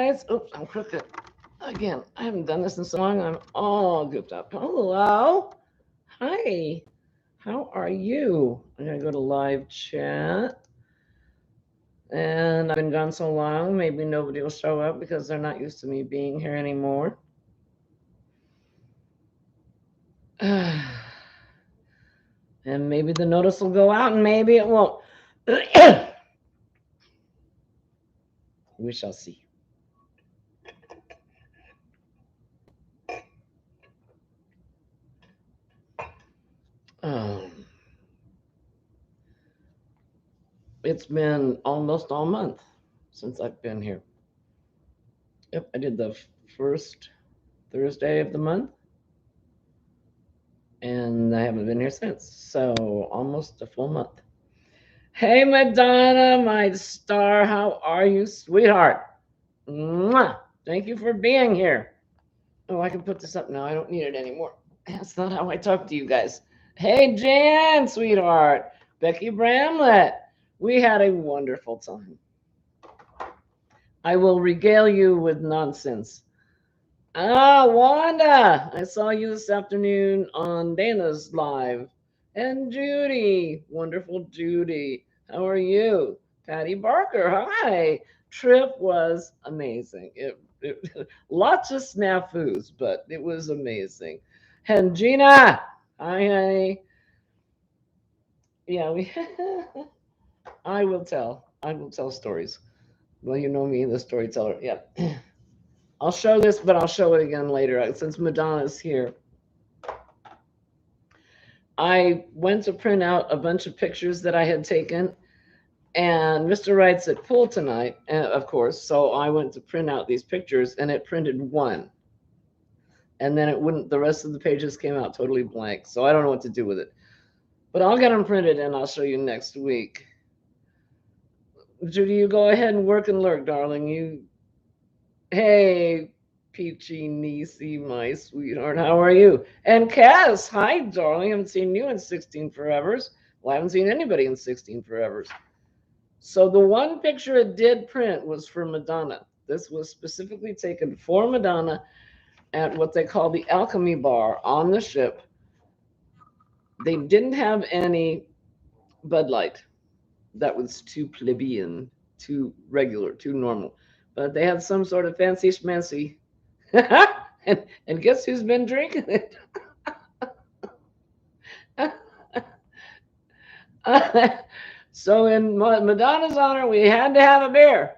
guys. Oops, I'm crooked. Again, I haven't done this in so long. I'm all gooped up. Hello. Hi. How are you? I'm going to go to live chat. And I've been gone so long, maybe nobody will show up because they're not used to me being here anymore. And maybe the notice will go out and maybe it won't. We shall see. It's been almost all month since I've been here. Yep, I did the first Thursday of the month, and I haven't been here since. So almost a full month. Hey, Madonna, my star, how are you, sweetheart? Mwah! Thank you for being here. Oh, I can put this up now. I don't need it anymore. That's not how I talk to you guys. Hey, Jan, sweetheart. Becky Bramlett. We had a wonderful time. I will regale you with nonsense. Ah, Wanda. I saw you this afternoon on Dana's live. And Judy. Wonderful Judy. How are you? Patty Barker. Hi. Trip was amazing. Lots of snafus, but it was amazing. And Gina. Hi, honey. Yeah, I will tell. I will tell stories. Well, you know me, the storyteller. Yep. I'll show this, but I'll show it again later since Madonna's here. I went to print out a bunch of pictures that I had taken, and Mr. Wright's at pool tonight, of course. So I went to print out these pictures, and it printed one. And then it wouldn't, the rest of the pages came out totally blank. So I don't know what to do with it. But I'll get them printed, and I'll show you next week. Judy, you go ahead and work and lurk, darling. Hey, Peachy Niecy, my sweetheart, how are you? And Cass, hi, darling. I haven't seen you in 16 forevers. Well, I haven't seen anybody in 16 forevers. So the one picture it did print was for Madonna. This was specifically taken for Madonna at what they call the Alchemy Bar on the ship. They didn't have any Bud Light. That was too plebeian, too regular, too normal. But they had some sort of fancy schmancy. and guess who's been drinking it? So in Madonna's honor, we had to have a beer.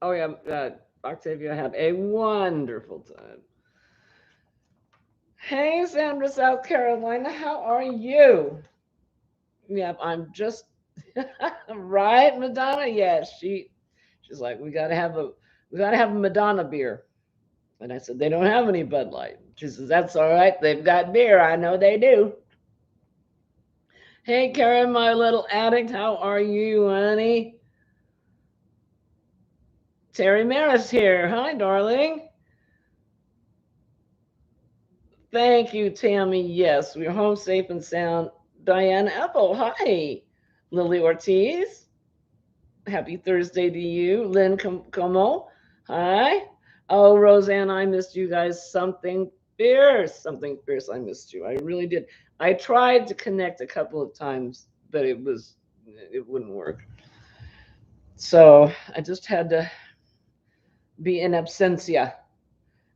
Oh yeah, Octavia had a wonderful time. Hey, Sandra, South Carolina, how are you? Yep, I'm just right, Madonna. Yes, she's like, we gotta have a Madonna beer. And I said, they don't have any Bud Light. She says, that's all right. They've got beer. I know they do. Hey, Karen, my little addict, how are you, honey? Terry Maris here. Hi, darling. Thank you, Tammy. Yes, we're home safe and sound. Diane Apple. Hi. Lily Ortiz. Happy Thursday to you. Lynn Como. Hi. Oh, Roseanne, I missed you guys. Something fierce. I missed you. I really did. I tried to connect a couple of times, but it wouldn't work. So I just had to be in absentia.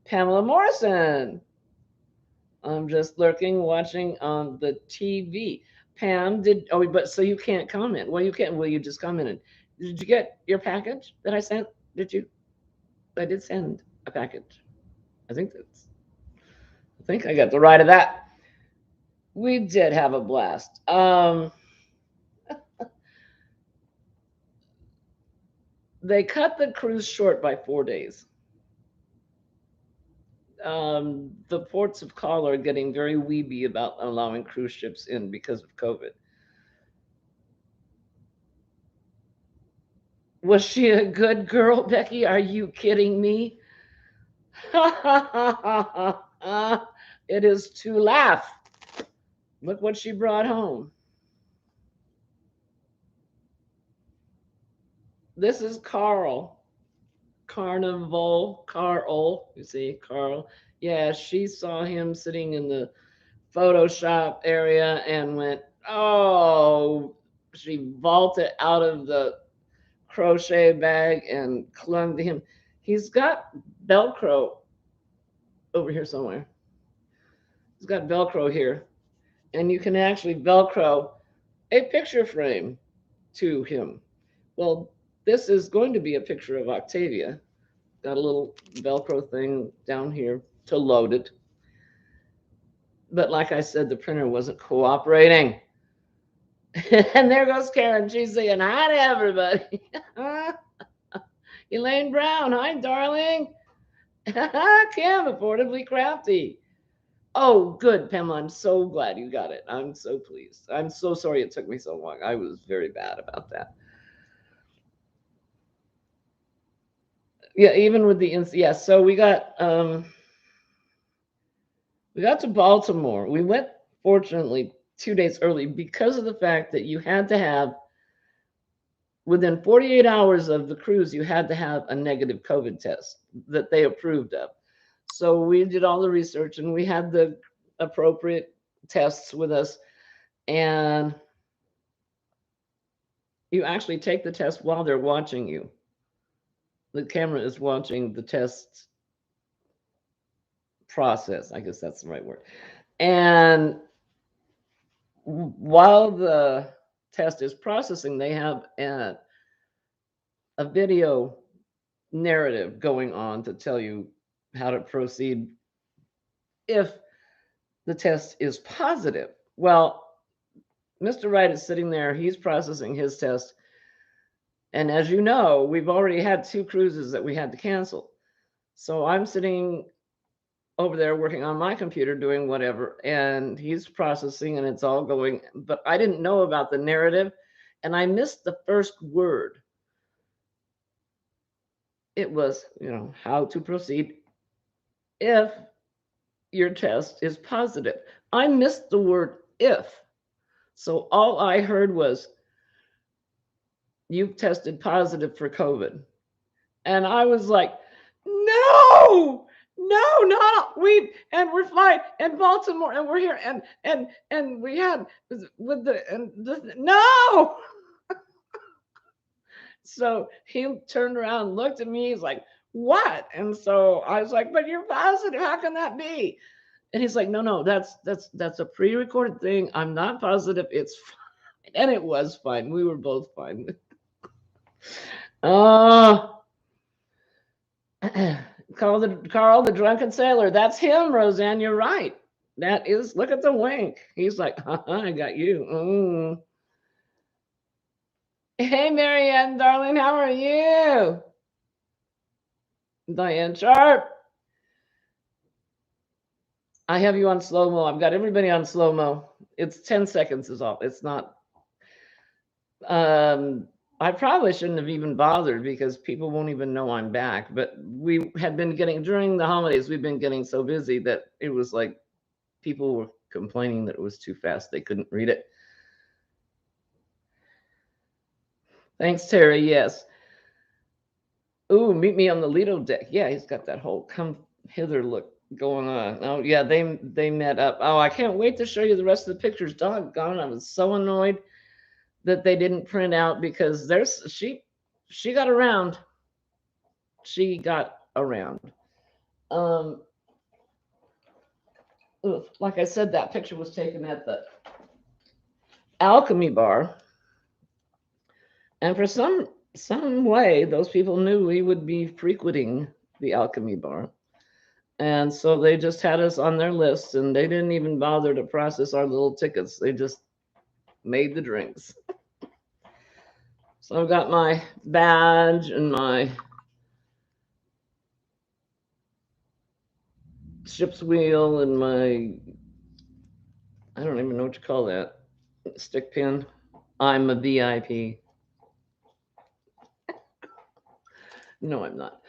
Pamela Morrison. I'm just lurking, watching on the TV. Pam, but so you can't comment. Well, you can't. Well, you just commented. Did you get your package that I sent? Did you? I did send a package. I think I got the right of that. We did have a blast. They cut the cruise short by 4 days. The ports of call are getting very weeby about allowing cruise ships in because of COVID. Was she a good girl, Becky? Are you kidding me? It is to laugh. Look what she brought home. This is Carl. Carl. You see, Carl. Yeah, she saw him sitting in the Photoshop area and went, oh, she vaulted out of the crochet bag and clung to him. He's got Velcro over here somewhere. He's got Velcro here, and you can actually Velcro a picture frame to him. Well, this is going to be a picture of Octavia. Got a little Velcro thing down here to load it. But like I said, the printer wasn't cooperating. And there goes Karen. She's saying hi to everybody. Elaine Brown, hi, darling. Kim, affordably crafty. Oh, good, Pamela. I'm so glad you got it. I'm so pleased. I'm so sorry it took me so long. I was very bad about that. Yeah, even with the yeah. So we got to Baltimore. We went fortunately 2 days early because of the fact that you had to have within 48 hours of the cruise, you had to have a negative COVID test that they approved of. So we did all the research and we had the appropriate tests with us. And you actually take the test while they're watching you. The camera is watching the test process. I guess that's the right word. And while the test is processing, they have a video narrative going on to tell you how to proceed if the test is positive. Well, Mr. Wright is sitting there, he's processing his test. And as you know, we've already had 2 cruises that we had to cancel. So I'm sitting over there working on my computer doing whatever, and he's processing and it's all going. But I didn't know about the narrative and I missed the first word. It was, how to proceed if your test is positive. I missed the word if. So all I heard was, you've tested positive for COVID. And I was like, no, no, not we're flying in Baltimore and we're here and we had with no. So he turned around, looked at me, he's like, what? And so I was like, but you're positive. How can that be? And he's like, no, that's a pre-recorded thing. I'm not positive. It's fine. And it was fine. We were both fine. Oh, Carl the drunken sailor. That's him, Roseanne. You're right. That is. Look at the wink. He's like, I got you. Hey, Marianne, darling, how are you? Diane Sharp. I have you on slow mo. I've got everybody on slow mo. It's 10 seconds is all. It's not. I probably shouldn't have even bothered because people won't even know I'm back. But we had been getting during the holidays, we've been getting so busy that it was like people were complaining that it was too fast. They couldn't read it. Thanks, Terry. Yes. Ooh, meet me on the Lido deck. Yeah, he's got that whole come hither look going on. Oh yeah, they met up. Oh, I can't wait to show you the rest of the pictures. Doggone, I was so annoyed that they didn't print out because she got around. She got around. Like I said, that picture was taken at the Alchemy Bar, and for some way, those people knew we would be frequenting the Alchemy Bar. And so they just had us on their list and they didn't even bother to process our little tickets. They just made the drinks. So I've got my badge and my ship's wheel and my, I don't even know what you call that, stick pin. I'm a VIP. No, I'm not.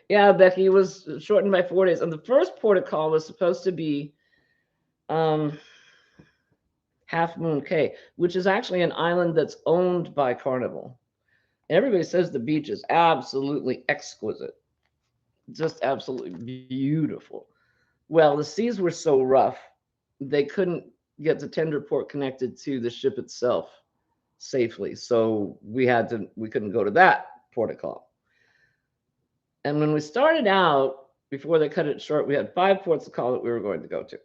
Yeah, Becky, it was shortened by 4 days. And the first port of call was supposed to be Half Moon Cay, which is actually an island that's owned by Carnival. Everybody says the beach is absolutely exquisite, just absolutely beautiful. Well, the seas were so rough, they couldn't get the tender port connected to the ship itself safely. So we couldn't go to that port of call. And when we started out, before they cut it short, we had 5 ports of call that we were going to go to.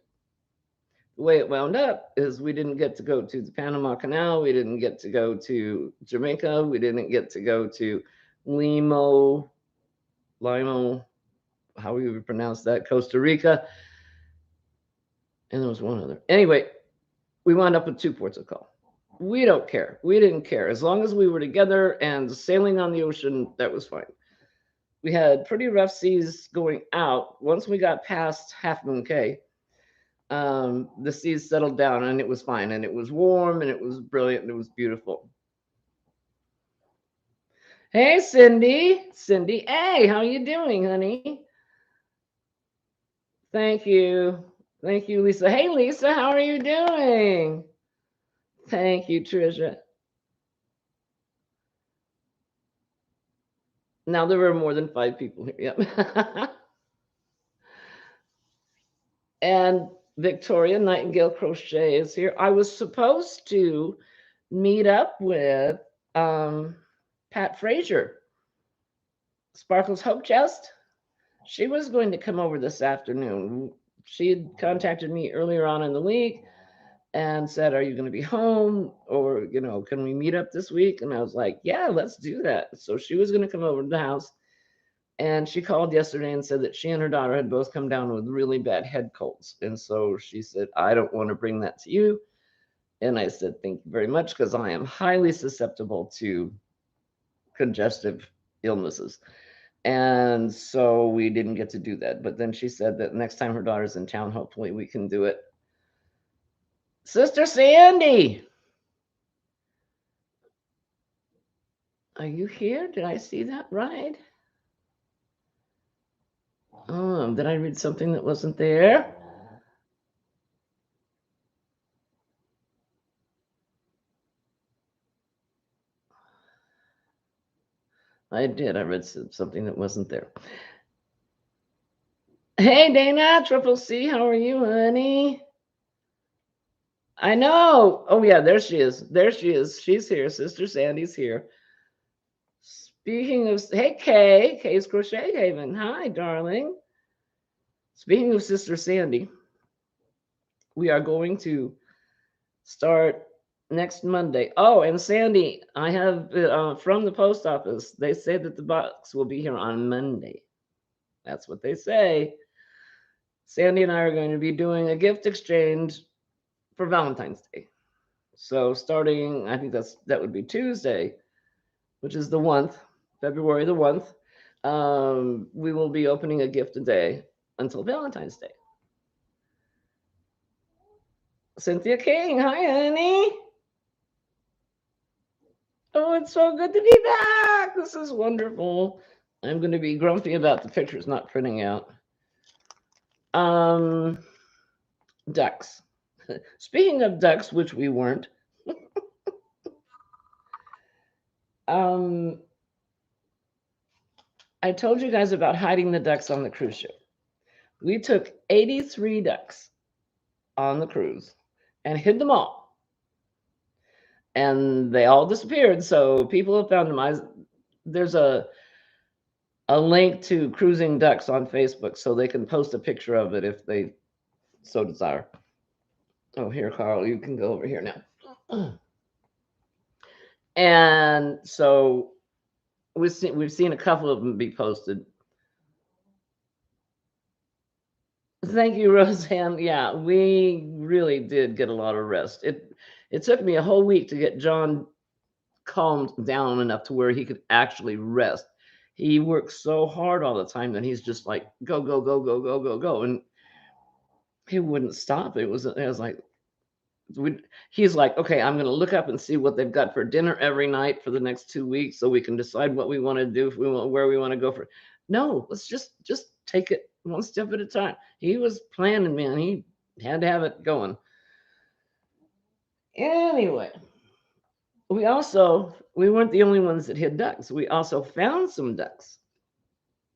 The way it wound up is we didn't get to go to the Panama Canal. We didn't get to go to Jamaica. We didn't get to go to Limo, Limo, how we would pronounce that, Costa Rica. And there was one other. Anyway, we wound up with 2 ports of call. We don't care. We didn't care. As long as we were together and sailing on the ocean, that was fine. We had pretty rough seas going out. Once we got past Half Moon Cay, the seas settled down and it was fine. And it was warm and it was brilliant and it was beautiful. Hey, Cindy. Cindy, hey, how you doing, honey? Thank you. Thank you, Lisa. Hey, Lisa, how are you doing? Thank you, Trisha. Now there were more than 5 people here. Yep. And Victoria Nightingale Crochet is here. I was supposed to meet up with Pat Frazier, Sparkles Hope Chest. She was going to come over this afternoon. She had contacted me earlier on in the week and said, "Are you going to be home? Or, can we meet up this week?" And I was like, "Yeah, let's do that." So she was going to come over to the house. And she called yesterday and said that she and her daughter had both come down with really bad head colds. And so she said, "I don't want to bring that to you." And I said, "Thank you very much, because I am highly susceptible to congestive illnesses." And so we didn't get to do that. But then she said that next time her daughter's in town, hopefully we can do it. Sister Sandy, are you here? Did I see that right? Oh, did I read something that wasn't there? I did. I read something that wasn't there. Hey, Dana, Triple C, how are you, honey? I know. Oh, yeah, there she is. There she is. She's here. Sister Sandy's here. Speaking of, hey, Kay's Crochet Haven. Hi, darling. Speaking of Sister Sandy, we are going to start next Monday. Oh, and Sandy, I have from the post office, they say that the box will be here on Monday. That's what they say. Sandy and I are going to be doing a gift exchange for Valentine's Day. So starting, I think that would be Tuesday, which is the 1st, February the 1st. We will be opening a gift a day until Valentine's Day. Cynthia King, hi, honey. Oh, it's so good to be back. This is wonderful. I'm going to be grumpy about the pictures not printing out. Ducks. Speaking of ducks, which we weren't, I told you guys about hiding the ducks on the cruise ship. We took 83 ducks on the cruise and hid them all. And they all disappeared. So people have found them. There's a link to cruising ducks on Facebook, so they can post a picture of it if they so desire. Oh, here, Carl, you can go over here now. And so we've seen a couple of them be posted. Thank you, Roseanne. Yeah, we really did get a lot of rest. It took me a whole week to get John calmed down enough to where he could actually rest. He works so hard all the time that he's just like, go, go, go, go, go, go, go. And he wouldn't stop. It was like, he's like, okay, I'm going to look up and see what they've got for dinner every night for the next 2 weeks, so we can decide what we want to do, where we want to go for. No, let's just take it one step at a time. He was planning, man. He had to have it going. Anyway, we weren't the only ones that hid ducks. We also found some ducks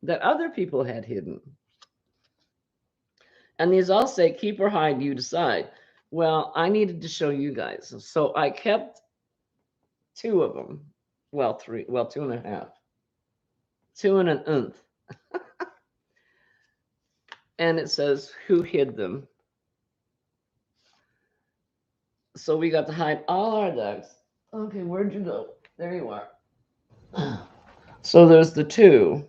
that other people had hidden. And these all say keep or hide, you decide. Well, I needed to show you guys. So I kept two of them. Well, three, well, two and a half. Two and an nth. And it says who hid them. So we got to hide all our ducks. Okay, where'd you go? There you are. So there's the two.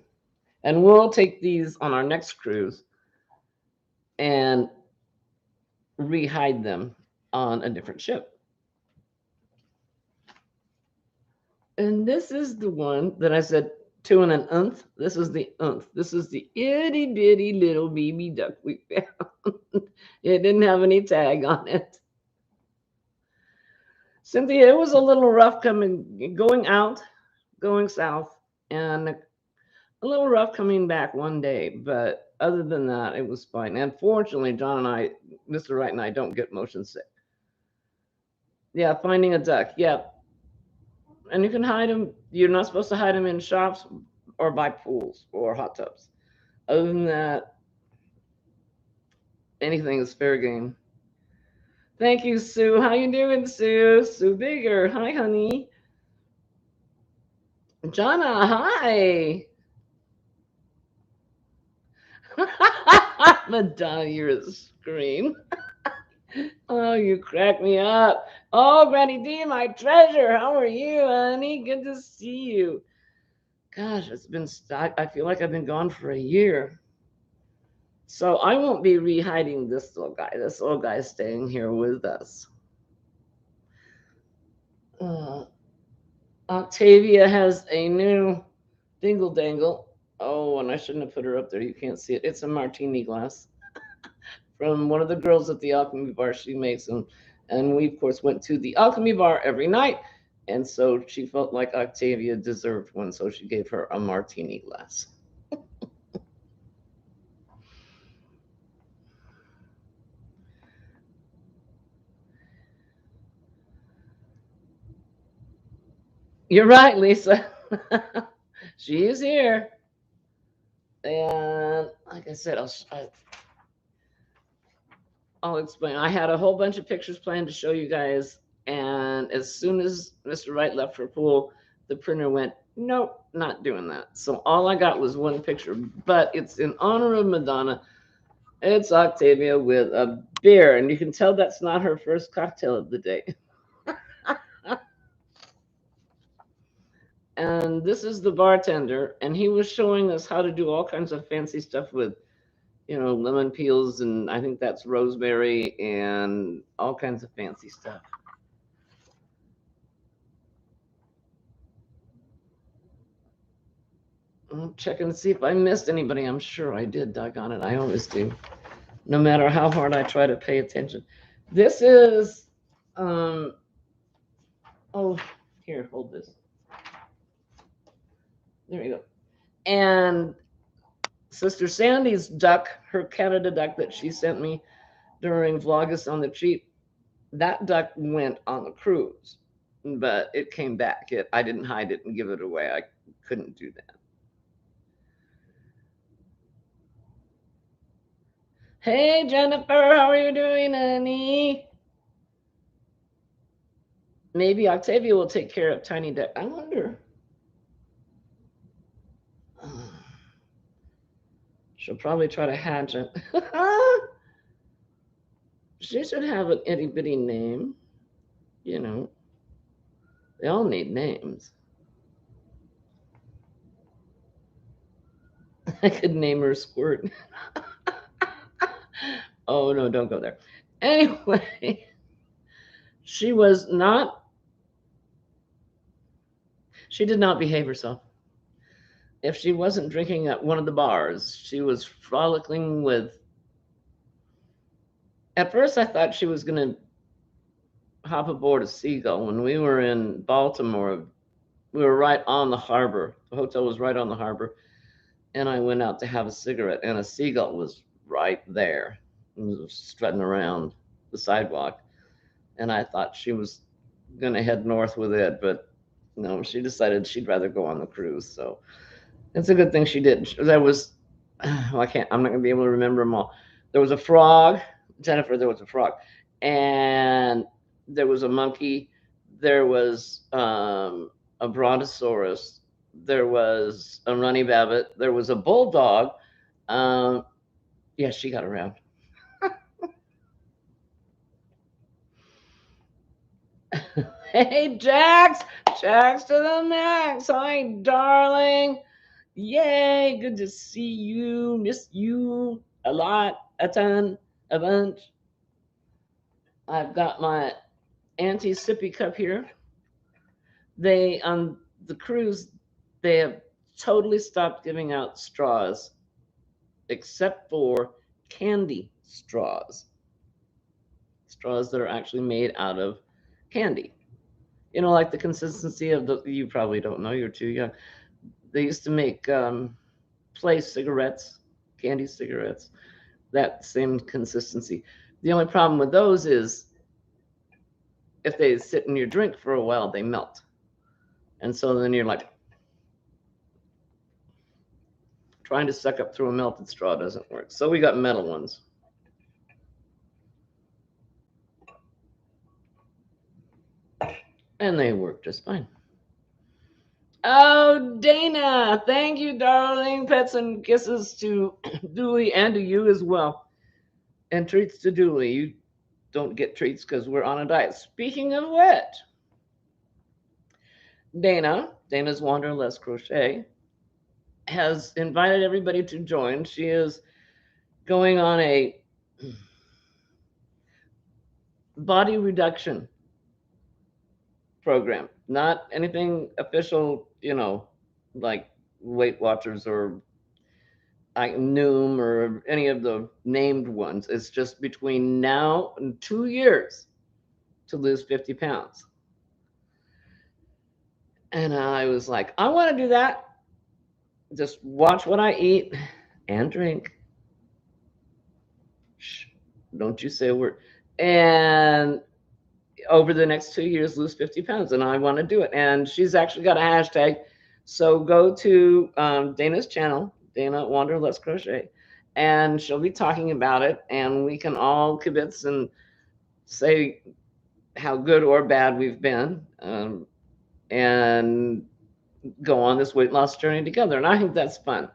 And we'll take these on our next cruise and rehide them on a different ship. And this is the one that I said two and an nth. This is the nth. This is the itty bitty little baby duck we found. It didn't have any tag on it. Cynthia, it was a little rough going out, going south, and a little rough coming back one day. But other than that, it was fine. And fortunately, John and I, Mr. Wright and I, don't get motion sick. Yeah, finding a duck. Yeah, and you can hide them. You're not supposed to hide them in shops or by pools or hot tubs. Other than that, anything is fair game. Thank you, Sue. How you doing, Sue? Sue Bigger. Hi, honey. Jonna, hi. Madonna, you're a scream. Oh, you crack me up. Oh, Granny D, my treasure. How are you, honey? Good to see you. Gosh, it's been, I feel like I've been gone for a year. So I won't be rehiding this little guy. This little guy is staying here with us. Uh, Octavia has a new dingle dangle. Oh, and I shouldn't have put her up there. You can't see it. It's a martini glass from one of the girls at the Alchemy Bar. She makes them. And we, of course, went to the Alchemy Bar every night. And so she felt like Octavia deserved one. So she gave her a martini glass. You're right, Lisa. She is here. And like I said, I'll explain. I had a whole bunch of pictures planned to show you guys. And as soon as Mr. Wright left for pool, the printer went, nope, not doing that. So all I got was one picture, but it's in honor of Madonna. It's Octavia with a beer. And you can tell that's not her first cocktail of the day. And this is the bartender. And he was showing us how to do all kinds of fancy stuff with lemon peels, and I think that's rosemary and all kinds of fancy stuff. I'm checking to see if I missed anybody. I'm sure I did, doggone it. I always do, no matter how hard I try to pay attention. This is, oh, here, hold this. There you go. And Sister Sandy's duck, her Canada duck that she sent me during Vlogus on the cheap, that duck went on the cruise, but it came back. I didn't hide it and give it away. I couldn't do that. Hey, Jennifer, how are you doing, honey? Maybe Octavia will take care of Tiny Duck. I wonder. She'll probably try to hatch it. She should have an itty bitty name. They all need names. I could name her Squirt. Oh, no, don't go there. Anyway, she did not behave herself. If she wasn't drinking at one of the bars, she was frolicking with. At first, I thought she was going to hop aboard a seagull. When we were in Baltimore, we were right on the harbor. The hotel was right on the harbor. And I went out to have a cigarette, and a seagull was right there. It was strutting around the sidewalk. and I thought she was going to head north with it, but no, she decided she'd rather go on the cruise. So it's a good thing she did. There was, well, I'm not going to be able to remember them all. There was a frog, Jennifer, there was a frog, and there was a monkey, there was a brontosaurus, there was a runny babbit, there was a bulldog. Um, yeah, she got around. Hey, Jax! Jax to the max! Hi, darling! Yay! Good to see you. Miss you a lot, a ton, a bunch. I've got my anti sippy cup here. They on the cruise, they have totally stopped giving out straws, except for candy straws. Straws that are actually made out of candy. You know, like the consistency of the. You probably don't know. You're too young. They used to make play cigarettes, candy cigarettes, that same consistency. The only problem with those is if they sit in your drink for a while, they melt. And so then you're like trying to suck up through a melted straw doesn't work. So we got metal ones. And they work just fine. Oh, Dana, thank you, darling. Pets and kisses to Dooley and to you as well. And treats to Dooley. You don't get treats because we're on a diet. Speaking of which, Dana's Wanderlust Crochet, has invited everybody to join. She is going on a body reduction program, not anything official, like Weight Watchers or Noom or any of the named ones. It's just between now and 2 years to lose 50 pounds. And I was like, I want to do that. Just watch what I eat and drink. Shh, don't you say a word. And over the next 2 years, lose 50 pounds. And I want to do it. And she's actually got a hashtag. So go to Dana's channel, Dana Wanderlust Crochet, and she'll be talking about it. And we can all kibitz and say how good or bad we've been, and go on this weight loss journey together. And I think that's fun.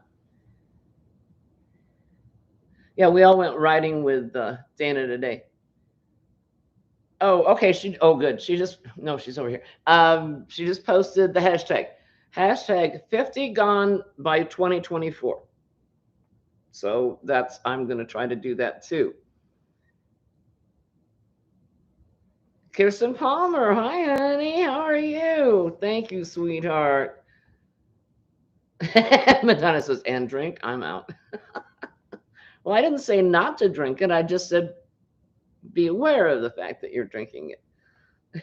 Yeah, we all went riding with Dana today. Oh, okay. Oh, good. No, she's over here. She just posted the hashtag 50 gone by 2024. So I'm going to try to do that too. Kirsten Palmer, hi, honey. How are you? Thank you, sweetheart. Madonna says, and drink. I'm out. Well, I didn't say not to drink it. I just said be aware of the fact that you're drinking it.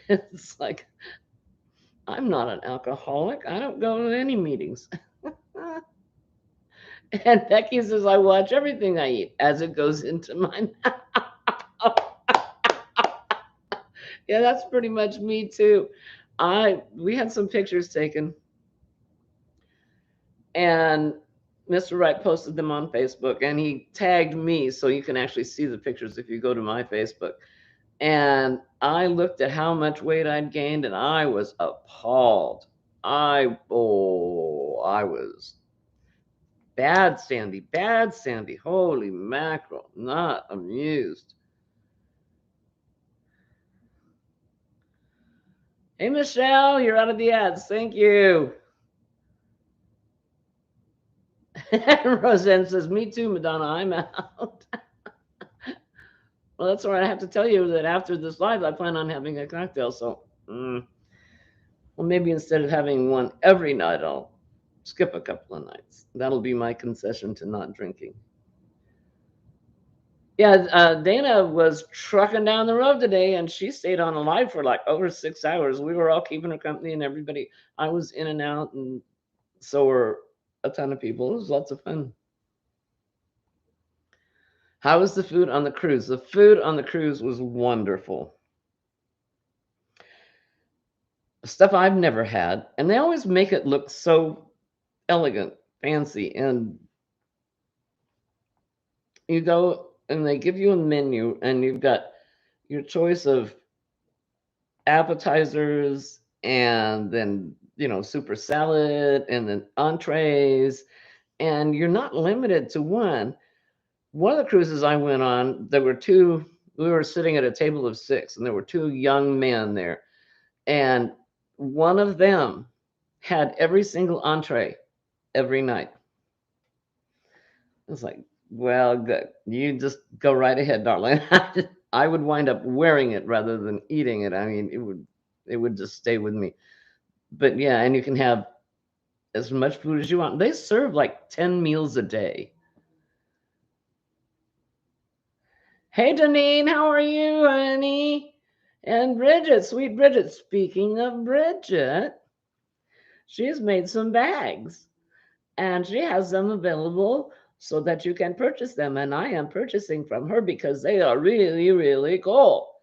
It's like, I'm not an alcoholic. I don't go to any meetings. And Becky says, I watch everything I eat as it goes into my mouth. Yeah, that's pretty much me too. We had some pictures taken, and Mr. Wright posted them on Facebook, and he tagged me, so you can actually see the pictures if you go to my Facebook. And I looked at how much weight I'd gained, and I was appalled. I was bad, Sandy. Holy mackerel, not amused. Hey, Michelle, you're out of the ads. Thank you. Roseanne says, me too, Madonna. I'm out. Well, that's all right. I have to tell you that after this live, I plan on having a cocktail. So, well, maybe instead of having one every night, I'll skip a couple of nights. That'll be my concession to not drinking. Yeah, Dana was trucking down the road today, and she stayed on live for like over 6 hours. We were all keeping her company, and everybody. I was in and out, and so were a ton of people. It was lots of fun. How was the food on the cruise? The food on the cruise was wonderful. stuff I've never had. And they always make it look so elegant, fancy. And you go and they give you a menu, and you've got your choice of appetizers, and then, super salad, and then entrees. And you're not limited to one. One of the cruises I went on, we were sitting at a table of six, and there were two young men there. And one of them had every single entree every night. It's like, well, good. You just go right ahead, darling. I would wind up wearing it rather than eating it. I mean, it would just stay with me. But yeah, and you can have as much food as you want. They serve like 10 meals a day. Hey, Janine, how are you, honey? And Bridget, sweet Bridget. Speaking of Bridget, she's made some bags, and she has them available so that you can purchase them. And I am purchasing from her because they are really, really cool.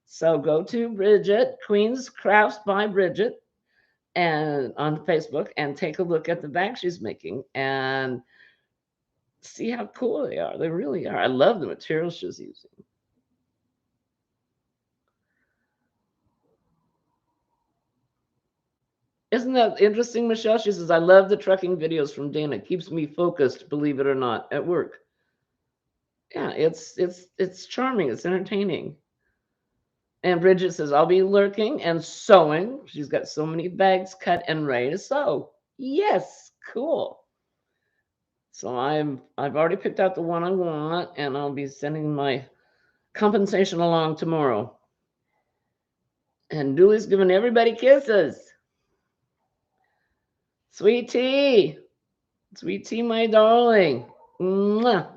So go to Bridget, Queen's Crafts by Bridget, and on Facebook, and take a look at the bag she's making and see how cool they are. They really are. I love the materials she's using. Isn't that interesting, Michelle? She says, I love the trucking videos from Dana. Keeps me focused, believe it or not, at work. Yeah, it's charming. It's entertaining. And Bridget says, I'll be lurking and sewing. She's got so many bags cut and ready to sew. Yes, cool. So I've already picked out the one I want, and I'll be sending my compensation along tomorrow. And Dooley's giving everybody kisses. Sweet tea. Sweet tea, my darling. Mwah.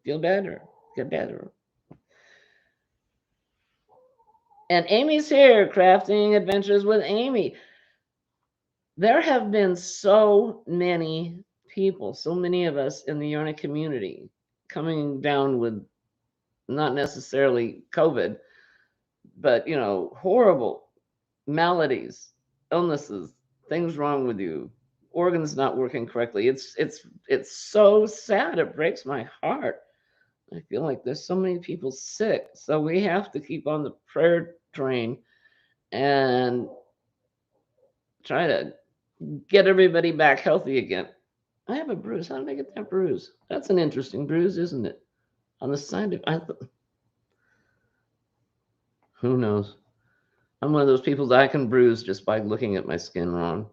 Feel better. Get better. And Amy's here, Crafting Adventures with Amy. There have been so many people, so many of us in the Yarna community coming down with not necessarily COVID, but horrible maladies, illnesses, things wrong with you, organs not working correctly. It's so sad. It breaks my heart. I feel like there's so many people sick. So we have to keep on the prayer train and try to get everybody back healthy again. I have a bruise. How did I get that bruise? That's an interesting bruise, isn't it? On the side of who knows? I'm one of those people that I can bruise just by looking at my skin wrong.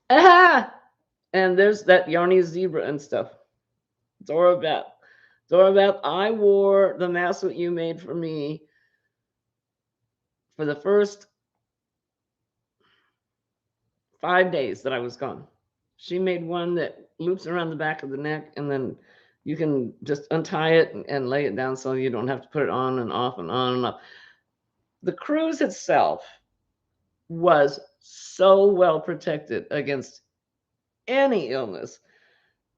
Ah! And there's that Yarny zebra and stuff. Dora Beth. Dora Beth, I wore the mask that you made for me for the first 5 days that I was gone. She made one that loops around the back of the neck, and then you can just untie it and lay it down so you don't have to put it on and off and on and off. The cruise itself was so well protected against any illness.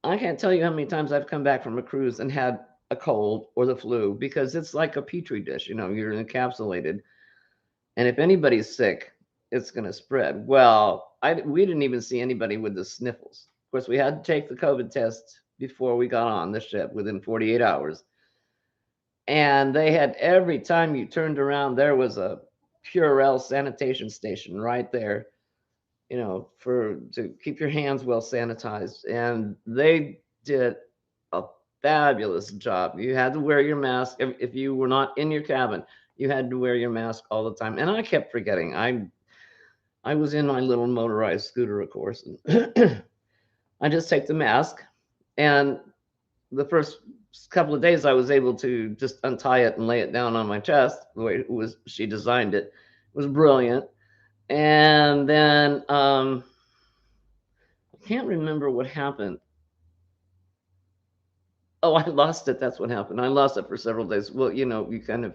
I can't tell you how many times I've come back from a cruise and had a cold or the flu, because it's like a petri dish. You're encapsulated. And if anybody's sick, it's going to spread. Well, we didn't even see anybody with the sniffles. Of course, we had to take the COVID test before we got on the ship within 48 hours. And they had, every time you turned around, there was a Purell sanitation station right there, to keep your hands well sanitized. And they did a fabulous job. You had to wear your mask. If you were not in your cabin, you had to wear your mask all the time. And I kept forgetting. I was in my little motorized scooter, of course. And I just take the mask. And the first couple of days, I was able to just untie it and lay it down on my chest the way she designed it. It was brilliant. And then I can't remember what happened. Oh, I lost it. That's what happened. I lost it for several days. Well, you kind of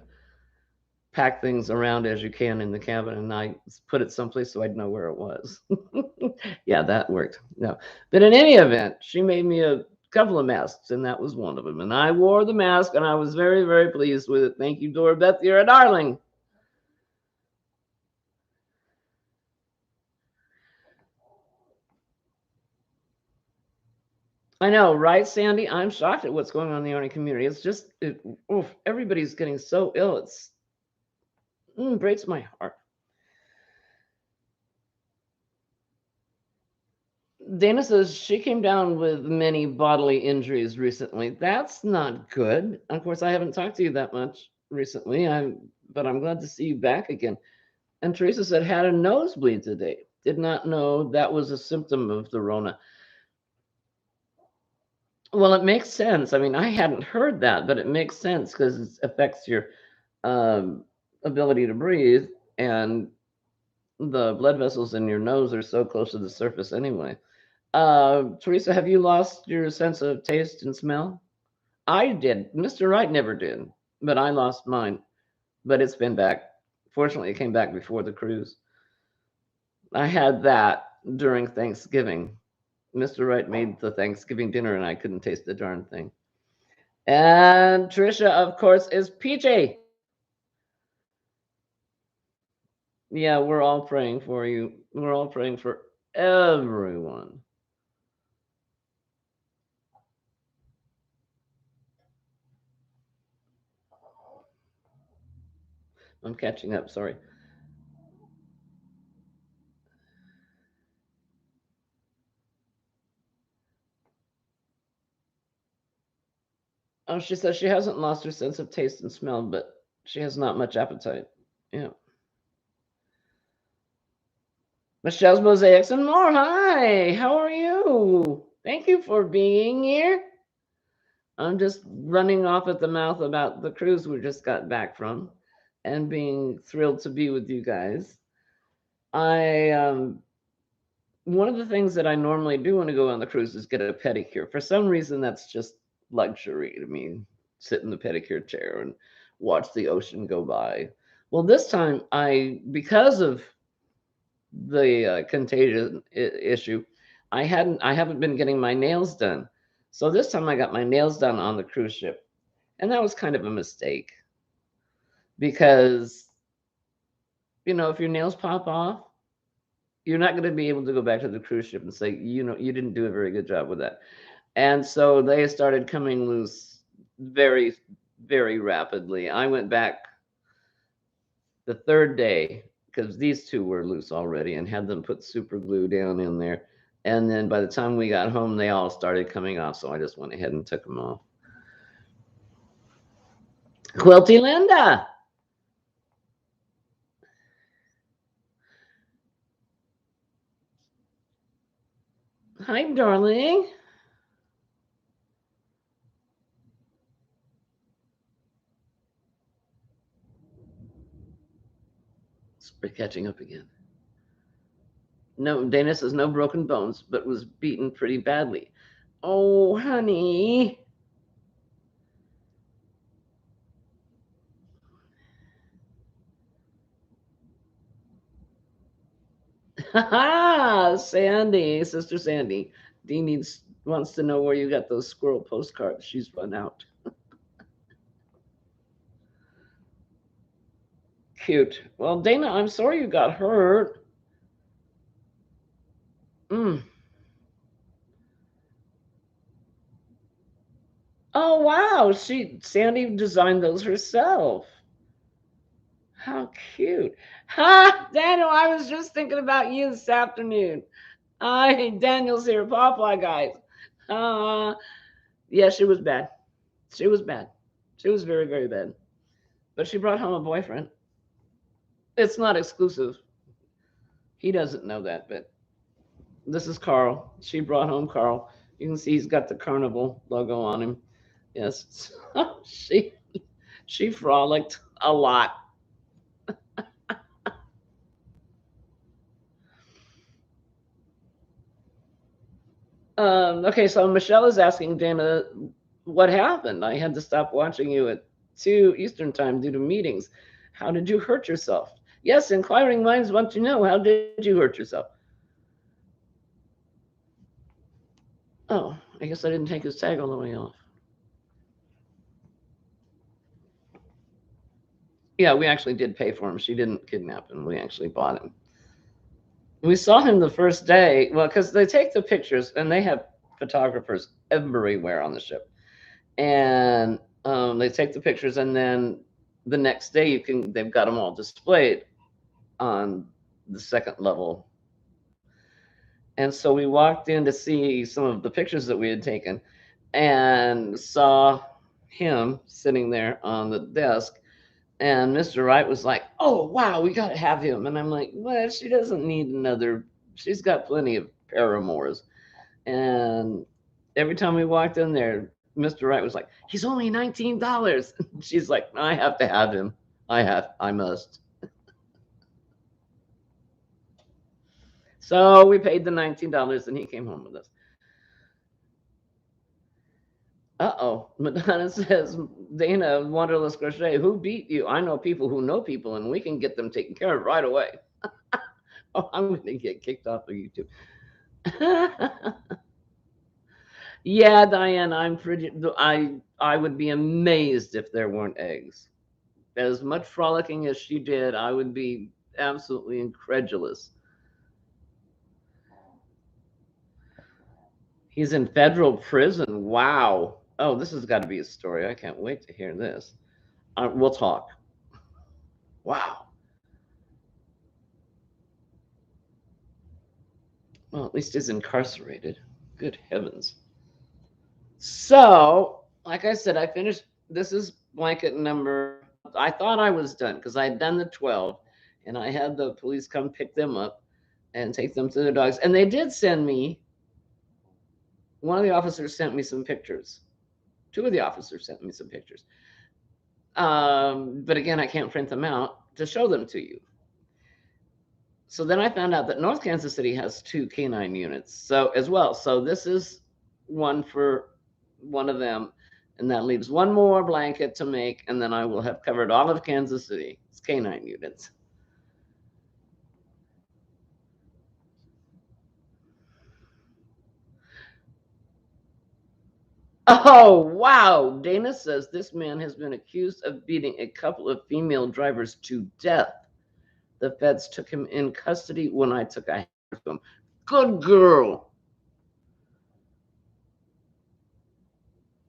pack things around as you can in the cabin, and I put it someplace so I'd know where it was. Yeah, that worked. No, but in any event, she made me a couple of masks, and that was one of them. And I wore the mask, and I was very, very pleased with it. Thank you, Dora Beth. You're a darling. I know, right, Sandy? I'm shocked at what's going on in the Army community. It's just, oof, everybody's getting so ill. It's breaks my heart. Dana says she came down with many bodily injuries recently. That's not good. Of course, I haven't talked to you that much recently. But I'm glad to see you back again. And Teresa said had a nosebleed today. Did not know that was a symptom of the Rona. Well, it makes sense. I mean, I hadn't heard that, but it makes sense because it affects your um, ability to breathe, and the blood vessels in your nose are so close to the surface anyway. Teresa, have you lost your sense of taste and smell? I did. Mr. Wright never did, but I lost mine. But it's been back. Fortunately, it came back before the cruise. I had that during Thanksgiving. Mr. Wright made the Thanksgiving dinner, and I couldn't taste the darn thing. And Trisha, of course, is PJ. Yeah, we're all praying for you. We're all praying for everyone. I'm catching up. Sorry. Oh, she says she hasn't lost her sense of taste and smell, but she has not much appetite. Yeah. Michelle's Mosaics and more. Hi, how are you? Thank you for being here. I'm just running off at the mouth about the cruise we just got back from and being thrilled to be with you guys. I One of the things that I normally do when I go on the cruise is get a pedicure. For some reason, that's just luxury to me. Sit in the pedicure chair and watch the ocean go by. Well, this time because of the contagion issue, I haven't been getting my nails done. So this time I got my nails done on the cruise ship, and that was kind of a mistake because if your nails pop off, you're not going to be able to go back to the cruise ship and say, you didn't do a very good job with that. And so they started coming loose very, very rapidly. I went back the third day because these two were loose already and had them put super glue down in there. And then by the time we got home, they all started coming off. So I just went ahead and took them off. Quilty Linda. Hi, darling. We're catching up again. No, Dana says no broken bones, but was beaten pretty badly. Oh, honey. Sandy, Sister Sandy. Dee wants to know where you got those squirrel postcards. She's run out. Cute. Well, Dana, I'm sorry you got hurt. Mm. Oh wow, Sandy designed those herself. How cute. Ha, Daniel, I was just thinking about you this afternoon. Hi, Daniel's here, Popeye guys. Uh, yeah, she was bad. She was bad. She was very, very bad. But she brought home a boyfriend. It's not exclusive. He doesn't know that, but this is Carl. She brought home Carl. You can see he's got the carnival logo on him. Yes. She frolicked a lot. Okay, so Michelle is asking Dana what happened. I had to stop watching you at 2 Eastern time due to meetings. How did you hurt yourself? Yes, inquiring minds want to know, how did you hurt yourself? Oh, I guess I didn't take his tag all the way off. Yeah, we actually did pay for him. She didn't kidnap him. We actually bought him. We saw him the first day. Well, because they take the pictures and they have photographers everywhere on the ship. And they take the pictures, and then the next day they've got them all displayed on the second level. And so we walked in to see some of the pictures that we had taken and saw him sitting there on the desk. And Mr. Wright was like, "Oh, wow, we got to have him." And I'm like, "Well, she doesn't need another. She's got plenty of paramours." And every time we walked in there, Mr. Wright was like, "He's only $19." She's like, "I have to have him. I must." So we paid the $19 and he came home with us. Uh-oh. Madonna says, "Dana, Wanderlust Crochet, who beat you? I know people who know people, and we can get them taken care of right away." Oh, I'm going to get kicked off of YouTube. Yeah, Diane, I'm pretty. I would be amazed if there weren't eggs. As much frolicking as she did, I would be absolutely incredulous. He's in federal prison. Wow. Oh, this has got to be a story. I can't wait to hear this. We'll talk. Wow. Well, at least he's incarcerated. Good heavens. So, like I said, I finished. This is blanket number. I thought I was done because I had done the 12, and I had the police come pick them up and take them to their dogs. And they did send me, one of the officers sent me some pictures. Two of the officers sent me some pictures. But again, I can't print them out to show them to you. So then I found out that North Kansas City has 2 canine units, so as well. So this is one for one of them, and that leaves one more blanket to make, and then I will have covered all of Kansas City. It's canine units. Oh, wow. Dana says this man has been accused of beating a couple of female drivers to death. The feds took him in custody when I took a hammer to him. Good girl.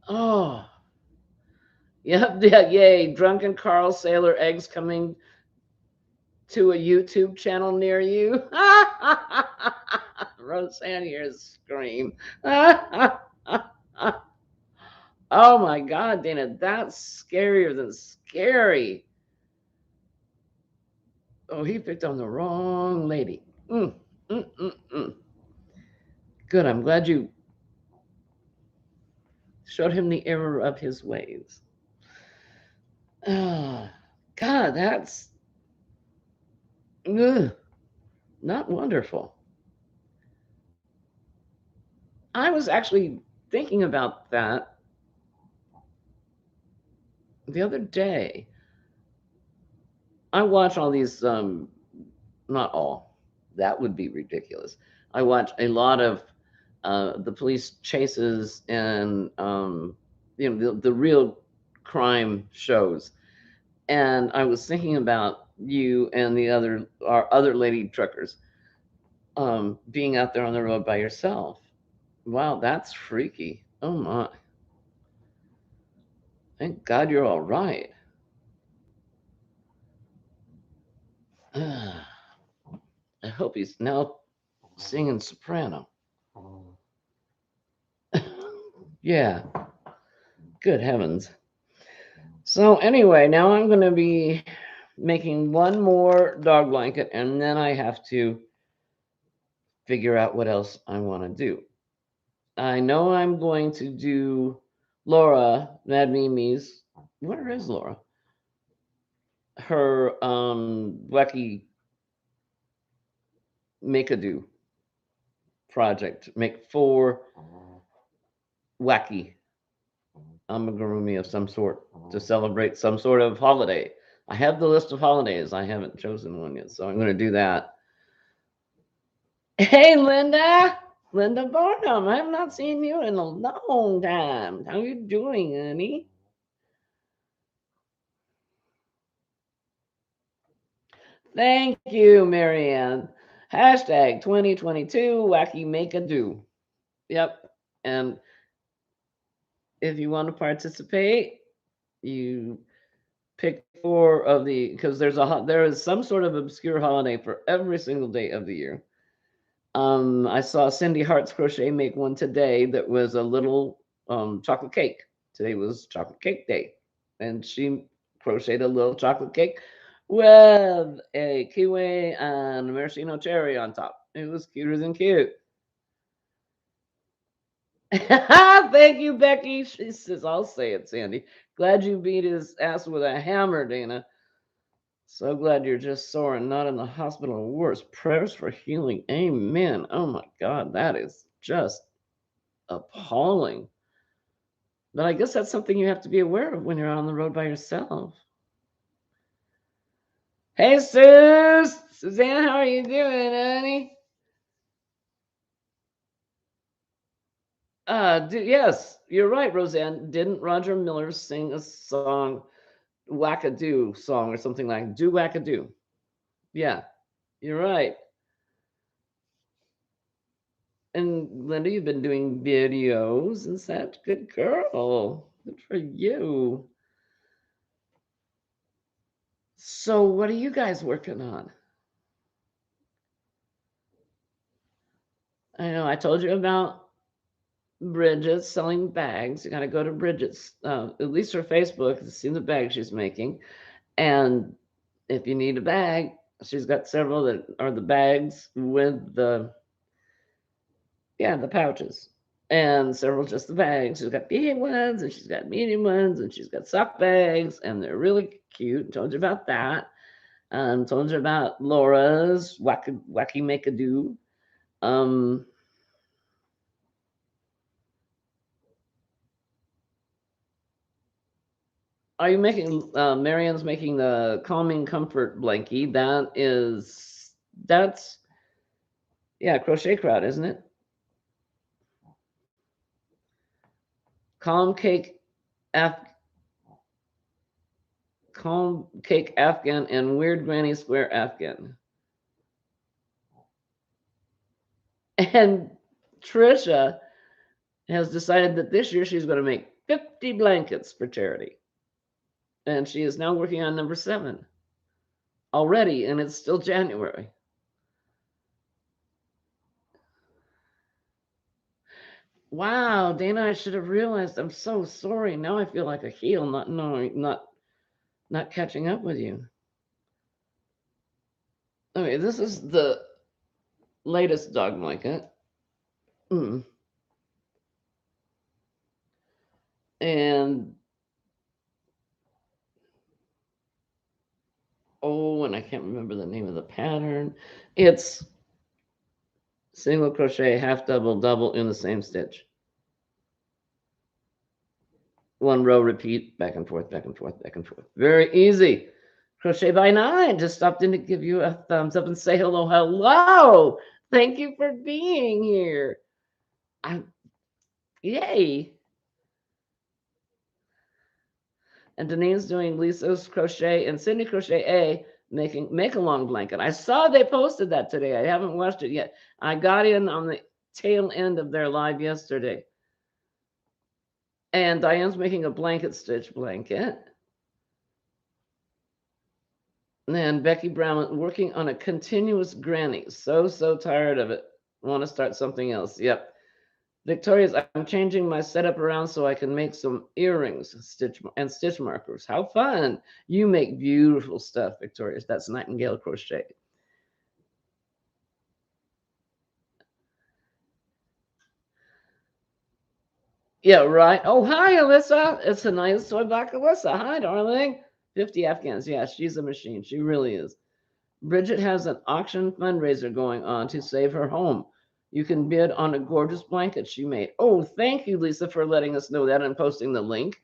Oh, yep, yeah, yay. Drunken Carl Sailor eggs coming to a YouTube channel near you. Roseanne hears scream. Oh my God, Dana, that's scarier than scary. Oh, he picked on the wrong lady. Mm, mm, mm, mm. Good, I'm glad you showed him the error of his ways. Oh, God, that's ugh, not wonderful. I was actually thinking about that the other day. I watch all these, not all, that would be ridiculous. I watch a lot of the police chases and, the real crime shows. And I was thinking about you and our other lady truckers being out there on the road by yourself. Wow, that's freaky. Oh my. Thank God you're all right. I hope he's now singing soprano. Yeah, good heavens. So, anyway, now I'm going to be making one more dog blanket, and then I have to figure out what else I want to do. I know I'm going to do Laura, Mad Mimi's. Where is Laura? Her wacky make a do project. Make 4 wacky amigurumi of some sort to celebrate some sort of holiday. I have the list of holidays. I haven't chosen one yet, so I'm going to do that. Hey, Linda. Linda Barnum, I have not seen you in a long time. How you doing, honey? Thank you, Marianne. Hashtag 2022 Wacky Make a Do. Yep. And if you want to participate, you pick four of the because there is some sort of obscure holiday for every single day of the year. I saw Cindy Hart's Crochet make one today that was a little chocolate cake. Today was chocolate cake day, and she crocheted a little chocolate cake with a kiwi and maraschino cherry on top. It was cuter than cute. Thank you, Becky. She says, I'll say it, Sandy. Glad you beat his ass with a hammer, Dana. So glad you're just sore and not in the hospital. Worse. Prayers for healing. Amen. Oh my God, that is just appalling. But I guess that's something you have to be aware of when you're on the road by yourself. Hey, Sus! Suzanne, how are you doing, honey? Yes, you're right, Roseanne. Didn't Roger Miller sing a song, Wackadoo song or something like Do Wackadoo? Yeah, you're right. And Linda, you've been doing videos and such. Good girl. Good for you. So, what are you guys working on? I know I told you about Bridget selling bags. You got to go to Bridget's, at least her Facebook, to see the bag she's making. And if you need a bag, she's got several that are the bags with the pouches, and several just the bags. She's got big ones, and she's got medium ones, and she's got sock bags, and they're really cute. Told you about that. Told you about Laura's Wacky Make a Do. Um, are you making? Marianne's making the calming comfort blankie. That's yeah, crochet crowd, isn't it? Calm cake, Af- calm cake Afghan, and weird granny square Afghan. And Trisha has decided that this year she's going to make 50 blankets for charity. And she is now working on number 7 already, and it's still January. Wow, Dana, I should have realized. I'm so sorry. Now I feel like a heel not knowing, not catching up with you. Okay, this is the latest dog blanket. Mm. And oh, and I can't remember the name of the pattern. It's single crochet, half double, double in the same stitch. One row, repeat, back and forth, back and forth, back and forth. Very easy. Crochet by 9 just stopped in to give you a thumbs up and say hello, hello. Thank you for being here. Yay. And Danine's doing Lisa's crochet and Cindy Crochet A making make a long blanket. I saw they posted that today. I haven't watched it yet. I got in on the tail end of their live yesterday. And Diane's making a blanket stitch blanket. And Becky Brown working on a continuous granny. So tired of it. Want to start something else. Yep. Victoria's, I'm changing my setup around so I can make some earrings stitch markers. How fun. You make beautiful stuff, Victoria's. That's Nightingale Crochet. Yeah, right. Oh, hi, Alyssa. It's a nice toy box, Alyssa. Hi, darling. 50 Afghans. Yeah, she's a machine. She really is. Bridget has an auction fundraiser going on to save her home. You can bid on a gorgeous blanket she made. Oh, thank you, Lisa, for letting us know that and posting the link.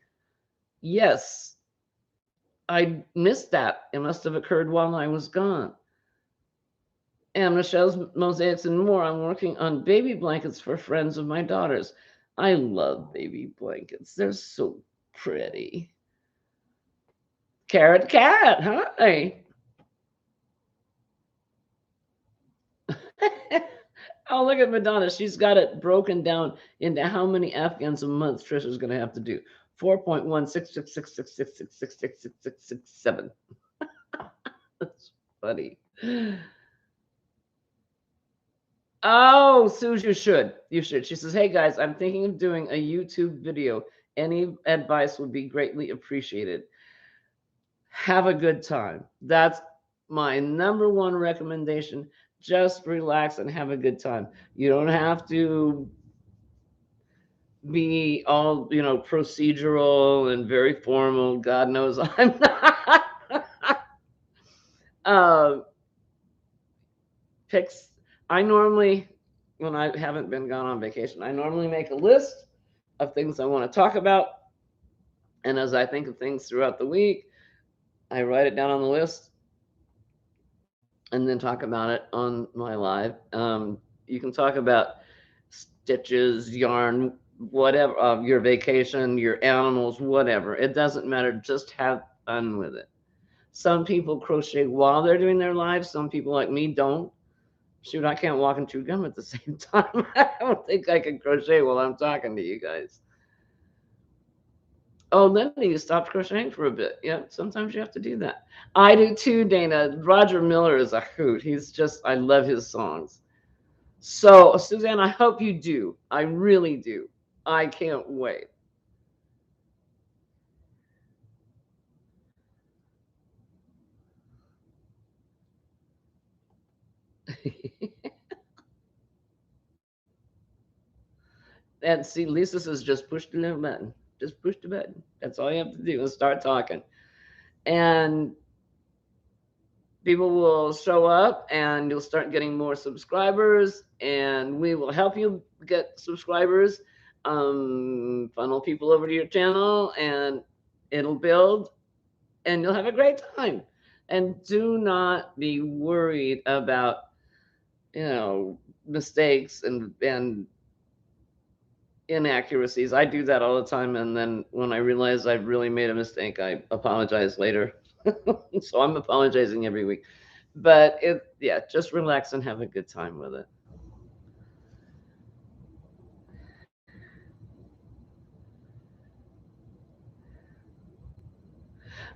Yes, I missed that. It must have occurred while I was gone. And Michelle's Mosaics and More. I'm working on baby blankets for friends of my daughters. I love baby blankets. They're so pretty. Carrot Cat, hi. Oh, look at Madonna. She's got it broken down into how many Afghans a month Trisha's going to have to do. 4.1666666666667. That's funny. Oh, Suze, you should. You should. She says, "Hey guys, I'm thinking of doing a YouTube video. Any advice would be greatly appreciated. Have a good time." That's my number one recommendation. Just relax and have a good time. You don't have to be all, procedural and very formal. God knows I'm not. uh, picks. I normally, when I haven't been gone on vacation, I normally make a list of things I want to talk about. And as I think of things throughout the week, I write it down on the list and then talk about it on my live. You can talk about stitches, yarn, whatever, your vacation, your animals, whatever. It doesn't matter. Just have fun with it. Some people crochet while they're doing their lives. Some people like me don't. Shoot, I can't walk and chew gum at the same time. I don't think I can crochet while I'm talking to you guys. Oh, Linda, you stopped crocheting for a bit. Yeah, sometimes you have to do that. I do too, Dana. Roger Miller is a hoot. He's just, I love his songs. So, Suzanne, I hope you do. I really do. I can't wait. And see, Lisa says just push the little button. Just push the button. That's all you have to do is start talking. And people will show up and you'll start getting more subscribers and we will help you get subscribers, funnel people over to your channel and it'll build and you'll have a great time. And do not be worried about, mistakes and inaccuracies. I do that all the time. And then when I realize I've really made a mistake, I apologize later. So I'm apologizing every week. But yeah, just relax and have a good time with it.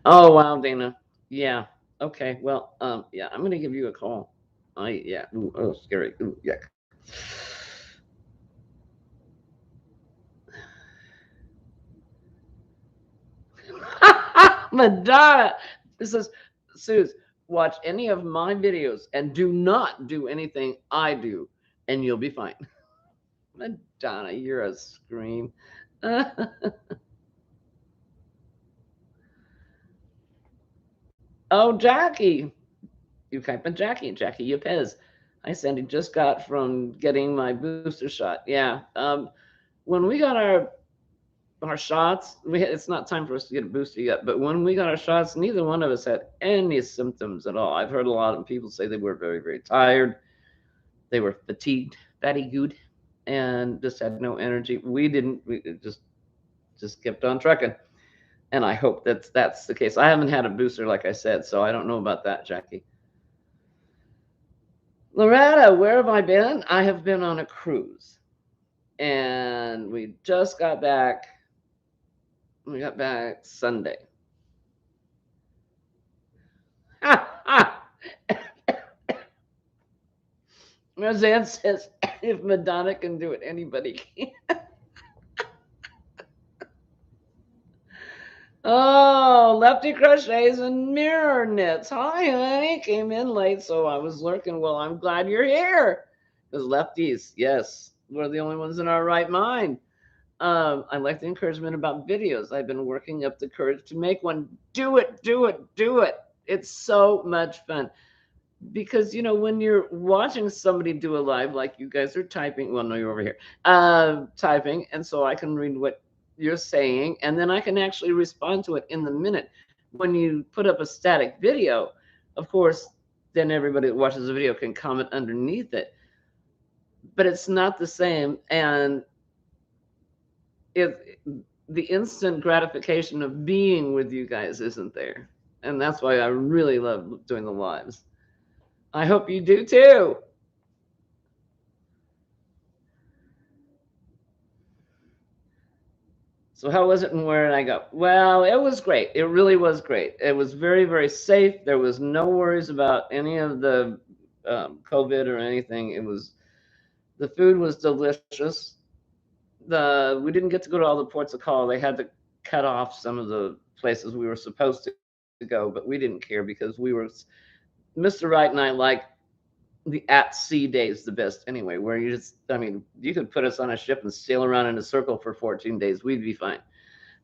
Oh wow, Dana. Yeah. Okay. Well, yeah, I'm gonna give you a call. Yeah. Ooh, oh, scary. Ooh, yuck. Madonna. This is Suze. Watch any of my videos and do not do anything I do, and you'll be fine. Madonna, you're a scream. Oh, Jackie. You type in Jackie, Jackie Yepez. Hi, Sandy. Just got from getting my booster shot. Yeah. When we got our shots, it's not time for us to get a booster yet. But when we got our shots, neither one of us had any symptoms at all. I've heard a lot of people say they were very, very tired. They were fatigued, fatigued, and just had no energy. We didn't. We just kept on trucking. And I hope that's the case. I haven't had a booster, like I said, so I don't know about that, Jackie. Loretta, where have I been? I have been on a cruise. And we just got back. We got back Sunday. Roseanne says, if Madonna can do it, anybody can. Oh, Lefty Crochets and Mirror Knits. Hi, honey. Came in late, so I was lurking. Well, I'm glad you're here. Because lefties, yes, we're the only ones in our right mind. I like the encouragement about videos. I've been working up the courage to make one. Do it, do it, do it. It's so much fun. Because, when you're watching somebody do a live, like you guys are typing, well, no, you're over here, typing, and so I can read what you're saying, and then I can actually respond to it in the minute. When you put up a static video, of course, then everybody that watches the video can comment underneath it. But it's not the same. And it the instant gratification of being with you guys isn't there. And that's why I really love doing the lives. I hope you do too. So how was it and where did I go? Well, it was great. It really was great. It was very, very safe. There was no worries about any of the COVID or anything. The food was delicious. We didn't get to go to all the ports of call. They had to cut off some of the places we were supposed to go, but we didn't care because Mr. Wright and I like the at sea days the best anyway, where I mean, you could put us on a ship and sail around in a circle for 14 days. We'd be fine.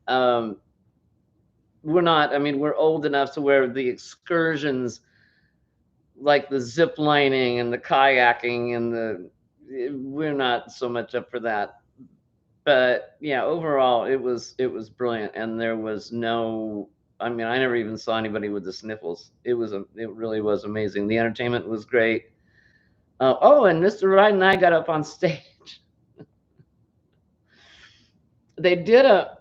Um, we're not, I mean, we're old enough to where the excursions, like the zip lining and the kayaking we're not so much up for that. But yeah, overall, it was brilliant, and there was no. I mean, I never even saw anybody with the sniffles. It really was amazing. The entertainment was great. Oh, and Mr. Wright and I got up on stage. They did a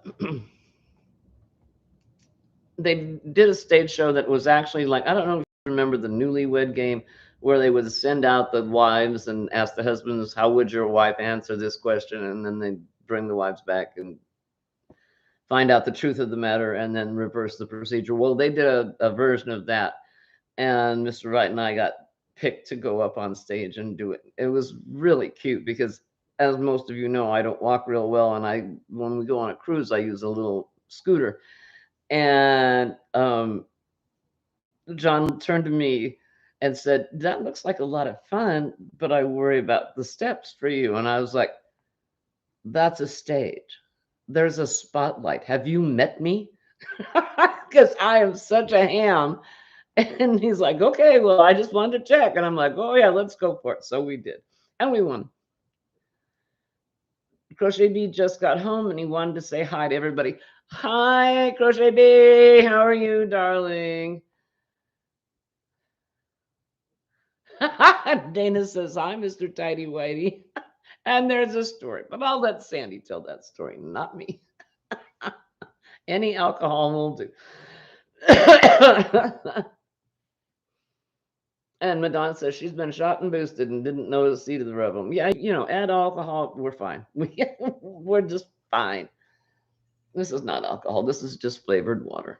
they did a stage show that was actually like, I don't know if you remember the Newlywed Game, where they would send out the wives and ask the husbands, "How would your wife answer this question?" And then they bring the wives back and find out the truth of the matter and then reverse the procedure. Well, they did a version of that, and Mr. Wright and I got picked to go up on stage and do it. It was really cute because, as most of you know, I don't walk real well, and when we go on a cruise, I use a little scooter. And John turned to me and said, "That looks like a lot of fun, but I worry about the steps for you." And I was like, "That's a stage. There's a spotlight. Have you met me?" Because I am such a ham. And he's like, "Okay, well, I just wanted to check." And I'm like, "Oh, yeah, let's go for it." So we did. And we won. Crochet Bee just got home and he wanted to say hi to everybody. Hi, Crochet Bee. How are you, darling? Dana says, "Hi, Mr. Tidy Whitey." And there's a story, but I'll let Sandy tell that story, not me. Any alcohol will do. And Madonna says she's been shot and boosted and didn't notice either of them. Yeah, add alcohol, we're fine. We're just fine. This is not alcohol. This is just flavored water.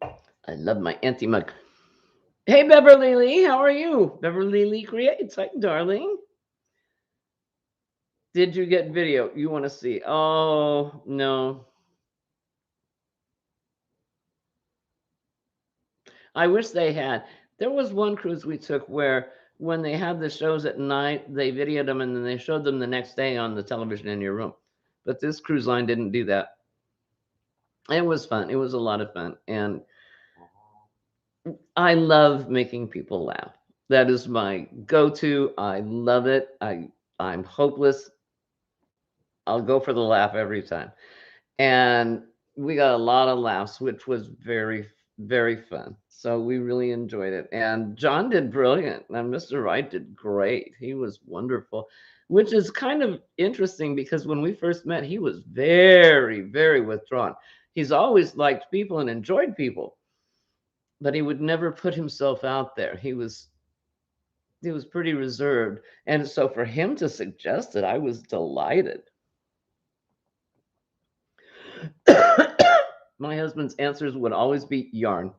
I love my anti-mug. Hey, Beverly Lee, how are you? Beverly Lee Creates. Hi, darling. Did you get video? You want to see? Oh, no. I wish they had. There was one cruise we took where when they had the shows at night, they videoed them and then they showed them the next day on the television in your room. But this cruise line didn't do that. It was fun. It was a lot of fun. And I love making people laugh. That is my go-to. I love it. I'm hopeless. I'll go for the laugh every time. And we got a lot of laughs, which was very, very fun. So we really enjoyed it. And John did brilliant. And Mr. Wright did great. He was wonderful, which is kind of interesting because when we first met, he was very, very withdrawn. He's always liked people and enjoyed people, but he would never put himself out there. He was pretty reserved. And so for him to suggest it, I was delighted. My husband's answers would always be yarn.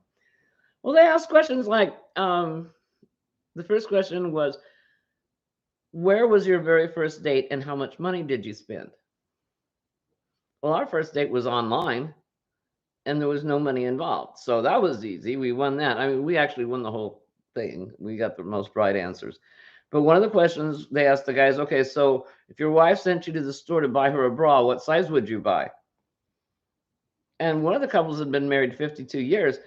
Well, they asked questions like the first question was, where was your very first date and how much money did you spend? Well, our first date was online and there was no money involved. So that was easy. We won that. I mean, we actually won the whole thing. We got the most right answers. But one of the questions they asked the guys, okay, so if your wife sent you to the store to buy her a bra, what size would you buy? And one of the couples had been married 52 years.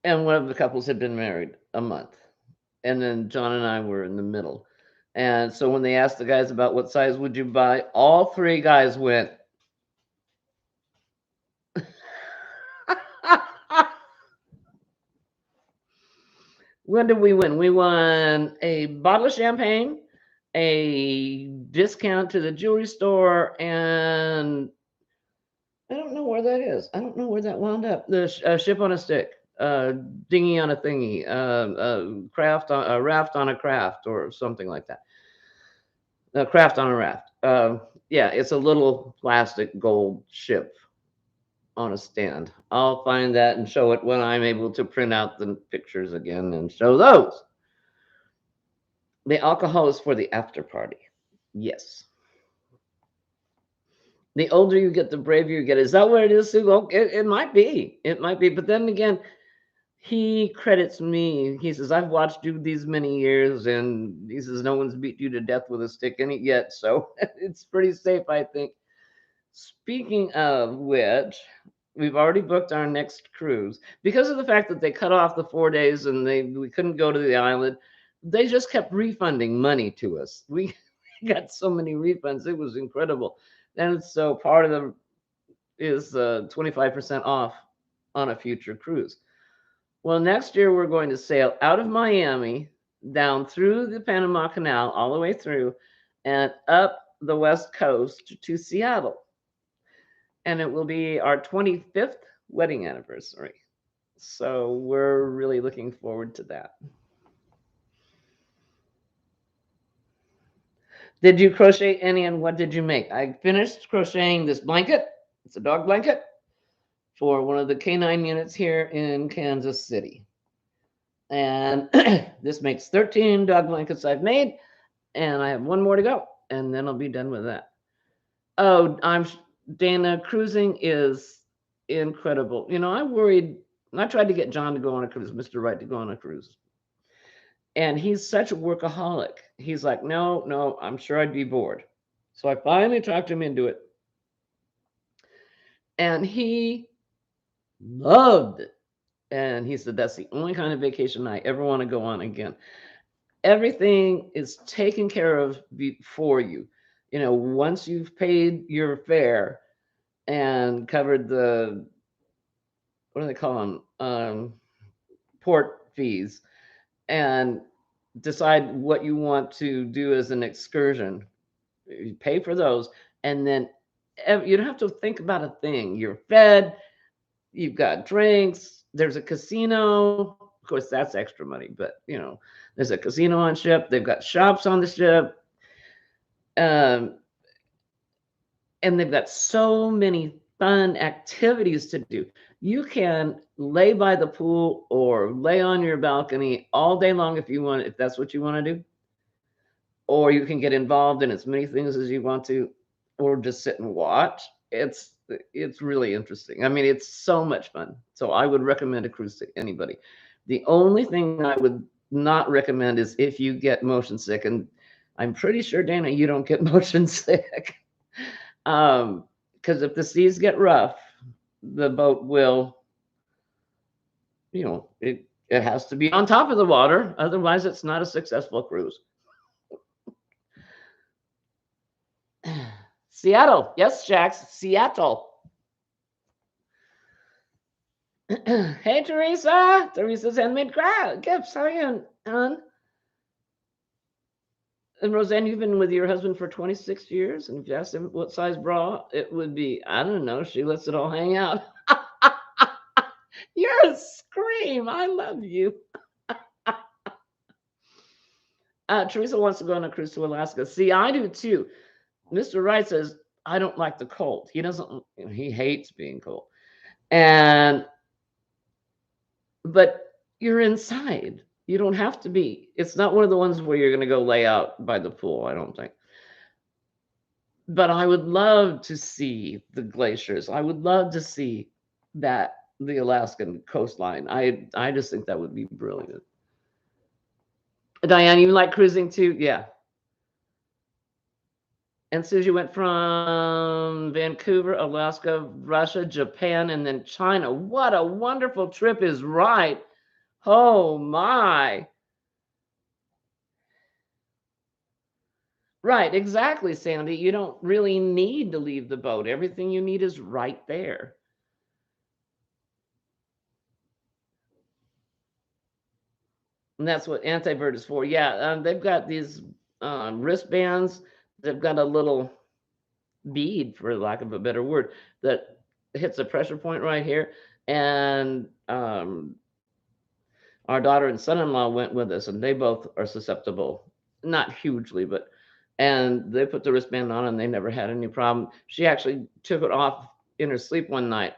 And one of the couples had been married a month. And then John and I were in the middle. And so when they asked the guys about what size would you buy, all three guys went What did we win? We won a bottle of champagne, a discount to the jewelry store, and I don't know where that is. I don't know where that wound up. The ship on a stick, dinghy on a thingy, craft on a raft on a craft, or something like that. A craft on a raft. Yeah, it's a little plastic gold ship on a stand. I'll find that and show it when I'm able to print out the pictures again and show those. The alcohol is for the after party. Yes. The older you get, the braver you get. Is that what it is, Sue? Oh, it might be. It might be. But then again, he credits me. He says, I've watched you these many years, and he says, no one's beat you to death with a stick in it yet. So it's pretty safe, I think. Speaking of which, we've already booked our next cruise. Because of the fact that they cut off the 4 days and we couldn't go to the island, they just kept refunding money to us. We got so many refunds. It was incredible. And so part of them is 25% off on a future cruise. Well, next year we're going to sail out of Miami, down through the Panama Canal, all the way through, and up the West Coast to Seattle. And it will be our 25th wedding anniversary. So we're really looking forward to that. Did you crochet any, and what did you make? I finished crocheting this blanket. It's a dog blanket for one of the canine units here in Kansas City. And this makes 13 dog blankets I've made, and I have one more to go, and then I'll be done with that. Oh, Dana, cruising is incredible. I tried to get John to go on a cruise, Mr. Wright to go on a cruise. And he's such a workaholic. He's like, no, I'm sure I'd be bored. So I finally talked him into it. And he loved it. And he said, that's the only kind of vacation I ever want to go on again. Everything is taken care of for you. Once you've paid your fare and covered what do they call them? Port fees, and decide what you want to do as an excursion. You pay for those, and then you don't have to think about a thing. You're fed, you've got drinks, there's a casino. Of course, that's extra money, but there's a casino on ship. They've got shops on the ship. And they've got so many fun activities to do. You can lay by the pool or lay on your balcony all day long if that's what you want to do. Or you can get involved in as many things as you want to, or just sit and watch. It's really interesting. I mean, it's so much fun. So I would recommend a cruise to anybody. The only thing I would not recommend is if you get motion sick, and I'm pretty sure, Dana, you don't get motion sick. Because if the seas get rough, the boat will, it has to be on top of the water. Otherwise, it's not a successful cruise. Seattle. Yes, Jax. Seattle. Hey, Teresa. Teresa's handmade gifts. How are you, hon? And Roseanne, you've been with your husband for 26 years, and if you asked him what size bra it would be, I don't know. She lets it all hang out. You're a scream. I love you. Teresa wants to go on a cruise to Alaska. See, I do too. Mr. Wright says, I don't like the cold. He hates being cold. But you're inside. You don't have to be. It's not one of the ones where you're going to go lay out by the pool, I don't think. But I would love to see the glaciers. I would love to see the Alaskan coastline. I just think that would be brilliant. Diane, you like cruising too? Yeah. And Susie went from Vancouver, Alaska, Russia, Japan, and then China. What a wonderful trip is right. Oh, my. Right, exactly, Sandy. You don't really need to leave the boat. Everything you need is right there. And that's what anti-bird is for. Yeah, they've got these wristbands. They've got a little bead, for lack of a better word, that hits a pressure point right here. And our daughter and son-in-law went with us, and they both are susceptible, not hugely, but and they put the wristband on, and they never had any problem. She actually took it off in her sleep one night,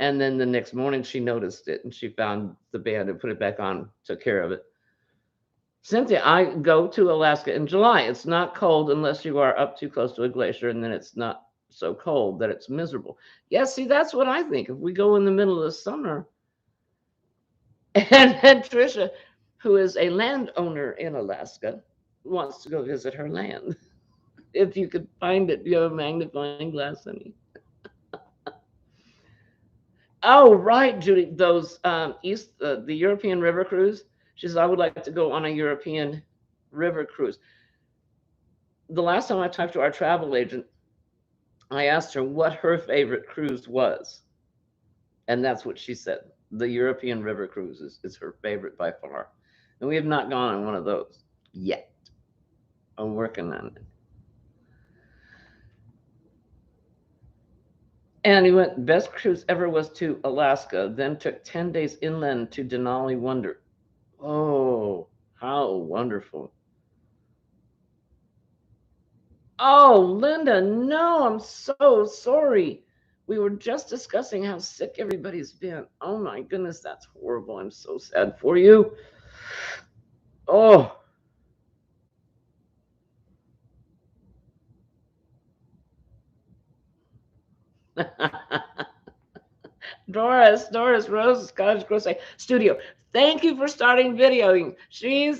and then the next morning she noticed it, and she found the band and put it back on, took care of it. Cynthia, I go to Alaska in July. It's not cold unless you are up too close to a glacier, and then it's not so cold that it's miserable. Yeah, see, that's what I think. If we go in the middle of the summer, and Trisha, who is a landowner in Alaska, wants to go visit her land. If you could find it, you have a magnifying glass, honey. Oh, right, Judy. Those the European river cruise. She says, I would like to go on a European river cruise. The last time I talked to our travel agent, I asked her what her favorite cruise was. And that's what she said. The European river cruise is her favorite by far. And we have not gone on one of those yet. I'm working on it. And he went, best cruise ever was to Alaska, then took 10 days inland to Denali Wonder. Oh, how wonderful. Oh, Linda, no, I'm so sorry. We were just discussing how sick everybody's been. Oh my goodness, that's horrible. I'm so sad for you. Oh. Doris Rose, Cottage Crochet Studio. Thank you for starting videoing.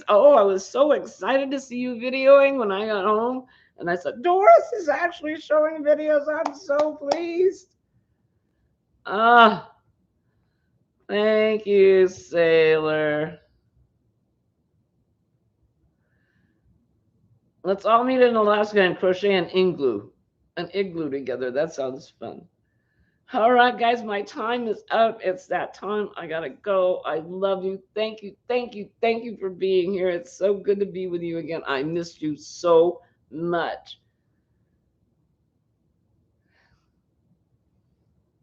I was so excited to see you videoing when I got home. And I said, Doris is actually showing videos. I'm so pleased. Ah, thank you, Sailor. Let's all meet in Alaska and crochet an igloo together. That sounds fun. All right, guys, my time is up. It's that time. I gotta go. I love you. Thank you. Thank you. Thank you for being here. It's so good to be with you again. I missed you so much.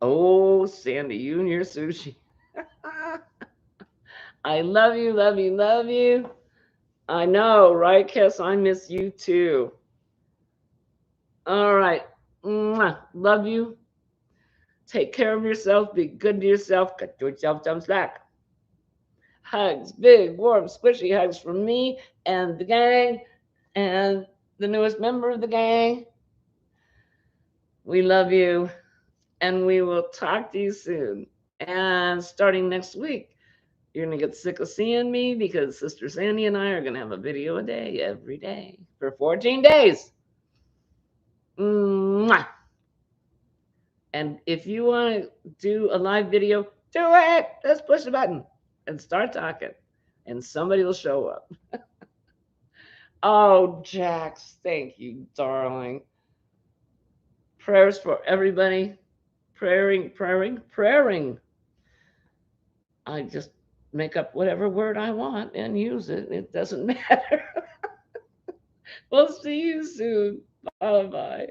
Oh, Sandy, you and your sushi. I love you, love you, love you. I know, right, Kiss? I miss you too. All right. Mwah. Love you. Take care of yourself. Be good to yourself. Cut yourself some slack. Hugs, big, warm, squishy hugs from me and the gang and the newest member of the gang. We love you, and we will talk to you soon. And starting next week, you're going to get sick of seeing me because Sister Sandy and I are going to have a video a day every day for 14 days. Mwah. And if you want to do a live video, do it. Just push the button and start talking, and somebody will show up. Oh, Jax, thank you, darling. Prayers for everybody. Praying. I just make up whatever word I want and use it. It doesn't matter. We'll see you soon. Bye bye.